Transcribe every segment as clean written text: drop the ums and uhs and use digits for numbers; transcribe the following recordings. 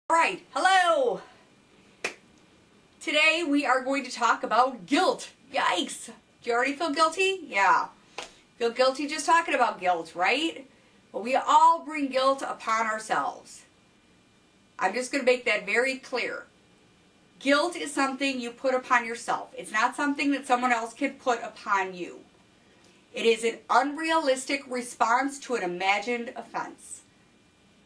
Alright, hello! Today we are going to talk about guilt. Yikes! Do you already feel guilty? Yeah. Feel guilty just talking about guilt, right? Well, we all bring guilt upon ourselves. I'm just going to make that very clear. Guilt is something you put upon yourself. It's not something that someone else can put upon you. It is an unrealistic response to an imagined offense.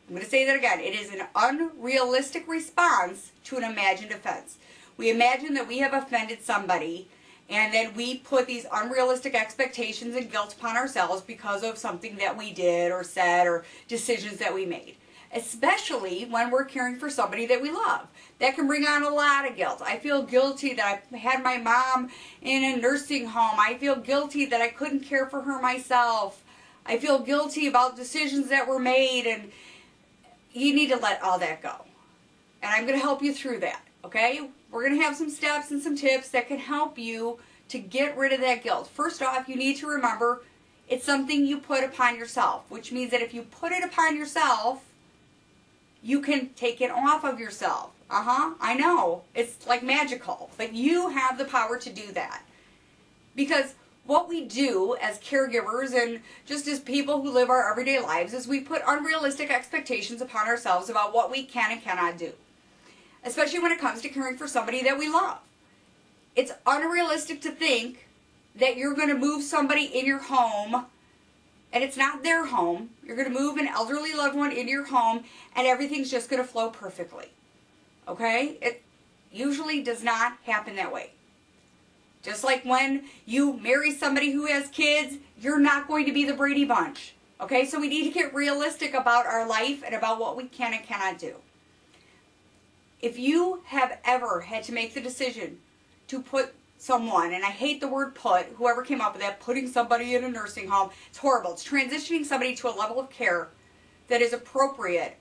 I'm going to say that again. It is an unrealistic response to an imagined offense. We imagine that we have offended somebody, and then we put these unrealistic expectations and guilt upon ourselves because of something that we did or said or decisions that we made. Especially when we're caring for somebody that we love. That can bring on a lot of guilt. I feel guilty that I had my mom in a nursing home. I feel guilty that I couldn't care for her myself. I feel guilty about decisions that were made, and you need to let all that go. And I'm going to help you through that, okay? We're going to have some steps and some tips that can help you to get rid of that guilt. First off, you need to remember it's something you put upon yourself, which means that if you put it upon yourself, you can take it off of yourself. I know. It's like magical. But you have the power to do that. Because what we do as caregivers and just as people who live our everyday lives is we put unrealistic expectations upon ourselves about what we can and cannot do. Especially when it comes to caring for somebody that we love. It's unrealistic to think that you're going to move somebody in your home and it's not their home. You're going to move an elderly loved one into your home and everything's just going to flow perfectly. Okay? It usually does not happen that way. Just like when you marry somebody who has kids, you're not going to be the Brady Bunch. Okay? So we need to get realistic about our life and about what we can and cannot do. If you have ever had to make the decision to put someone, and I hate the word put, whoever came up with that, putting somebody in a nursing home, it's horrible. It's transitioning somebody to a level of care that is appropriate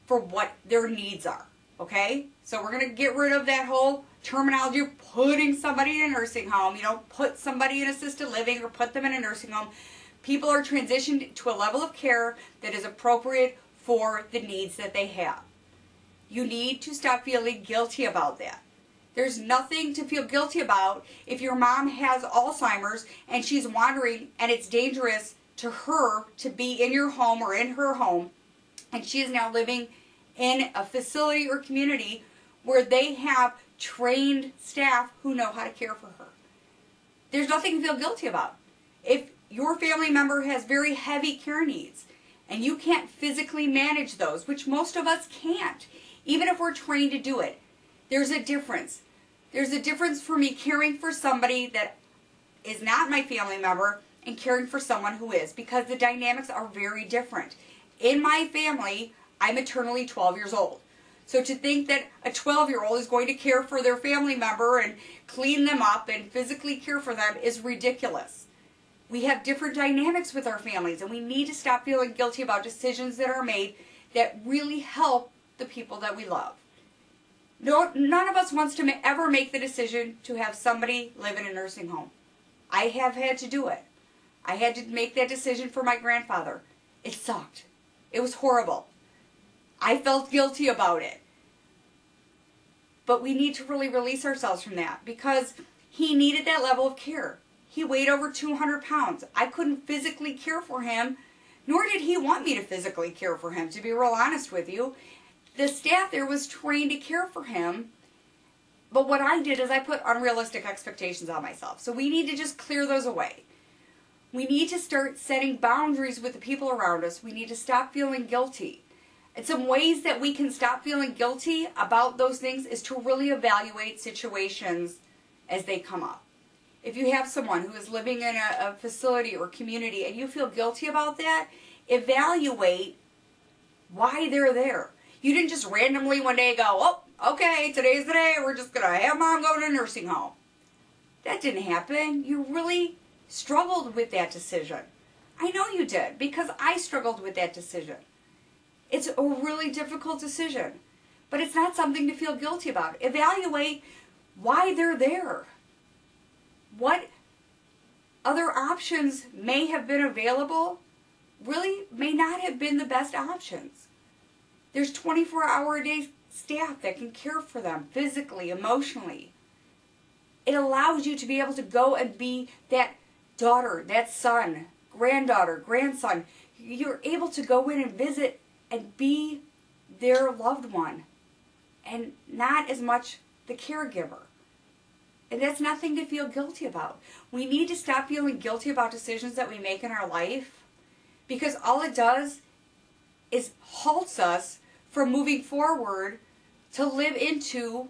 for what their needs are. Okay? So we're going to get rid of that whole terminology of putting somebody in a nursing home. You don't put somebody in assisted living or put them in a nursing home. People are transitioned to a level of care that is appropriate for the needs that they have. You need to stop feeling guilty about that. There's nothing to feel guilty about if your mom has Alzheimer's and she's wandering and it's dangerous to her to be in your home or in her home, and she is now living in a facility or community where they have trained staff who know how to care for her. There's nothing to feel guilty about. If your family member has very heavy care needs and you can't physically manage those, which most of us can't, even if we're trained to do it, there's a difference. There's a difference for me caring for somebody that is not my family member and caring for someone who is, because the dynamics are very different. In my family, I'm eternally 12 years old. So to think that a 12-year-old is going to care for their family member and clean them up and physically care for them is ridiculous. We have different dynamics with our families, and we need to stop feeling guilty about decisions that are made that really help the people that we love. No, none of us wants to ever make the decision to have somebody live in a nursing home. I have had to do it. I had to make that decision for my grandfather. It sucked. It was horrible. I felt guilty about it. But we need to really release ourselves from that because he needed that level of care. He weighed over 200 pounds. I couldn't physically care for him, nor did he want me to physically care for him, to be real honest with you. The staff there was trained to care for him, but what I did is I put unrealistic expectations on myself. So we need to just clear those away. We need to start setting boundaries with the people around us. We need to stop feeling guilty. And some ways that we can stop feeling guilty about those things is to really evaluate situations as they come up. If you have someone who is living in a facility or community and you feel guilty about that, evaluate why they're there. You didn't just randomly one day go, oh, okay, today's the day, we're just going to have mom go to a nursing home. That didn't happen. You really struggled with that decision. I know you did, because I struggled with that decision. It's a really difficult decision, but it's not something to feel guilty about. Evaluate why they're there. What other options may have been available really may not have been the best options. There's 24-hour-a-day staff that can care for them physically, emotionally. It allows you to be able to go and be that daughter, that son, granddaughter, grandson. You're able to go in and visit and be their loved one and not as much the caregiver. And that's nothing to feel guilty about. We need to stop feeling guilty about decisions that we make in our life, because all it does is halts us from moving forward to live into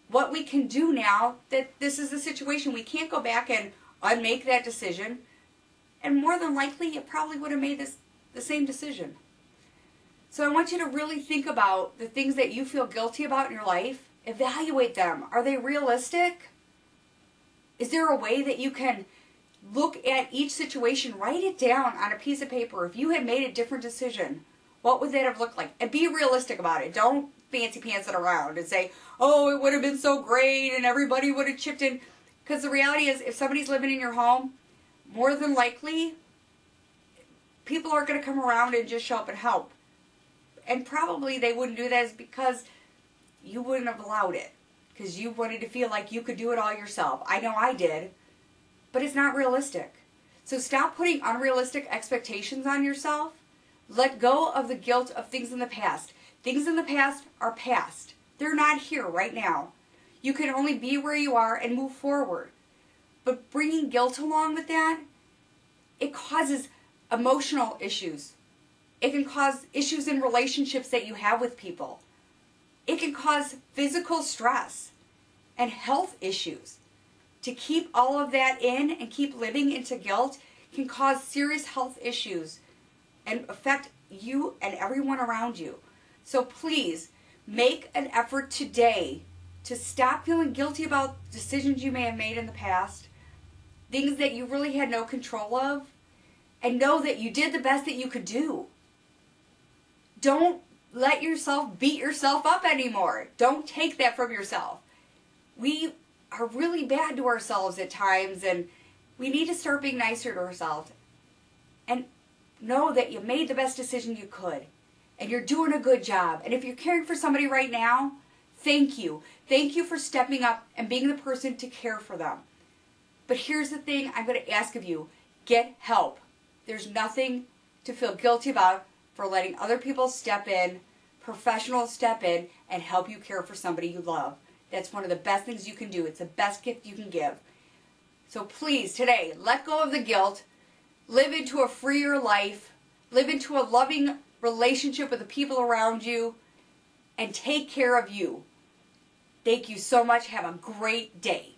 what we can do now that this is the situation. We can't go back and unmake that decision. And more than likely, you probably would have made the same decision. So I want you to really think about the things that you feel guilty about in your life. Evaluate them. Are they realistic? Is there a way that you can look at each situation, write it down on a piece of paper? If you had made a different decision, what would that have looked like? And be realistic about it. Don't fancy pants it around and say, oh, it would have been so great and everybody would have chipped in. Because the reality is, if somebody's living in your home, more than likely, people aren't going to come around and just show up and help. And probably they wouldn't do that because you wouldn't have allowed it. Because you wanted to feel like you could do it all yourself. I know I did. But it's not realistic. So stop putting unrealistic expectations on yourself. Let go of the guilt of things in the past. Things in the past are past. They're not here right now. You can only be where you are and move forward. But bringing guilt along with that, it causes emotional issues. It can cause issues in relationships that you have with people. It can cause physical stress and health issues. To keep all of that in and keep living into guilt can cause serious health issues and affect you and everyone around you. So please, make an effort today to stop feeling guilty about decisions you may have made in the past, things that you really had no control of, and know that you did the best that you could do. Don't let yourself beat yourself up anymore. Don't take that from yourself. We are really bad to ourselves at times, and we need to start being nicer to ourselves. And know that you made the best decision you could. And you're doing a good job. And if you're caring for somebody right now, thank you. Thank you for stepping up and being the person to care for them. But here's the thing I'm going to ask of you. Get help. There's nothing to feel guilty about for letting other people step in, professionals step in, and help you care for somebody you love. That's one of the best things you can do. It's the best gift you can give. So please, today, let go of the guilt. Live into a freer life. Live into a loving relationship with the people around you. And take care of you. Thank you so much. Have a great day.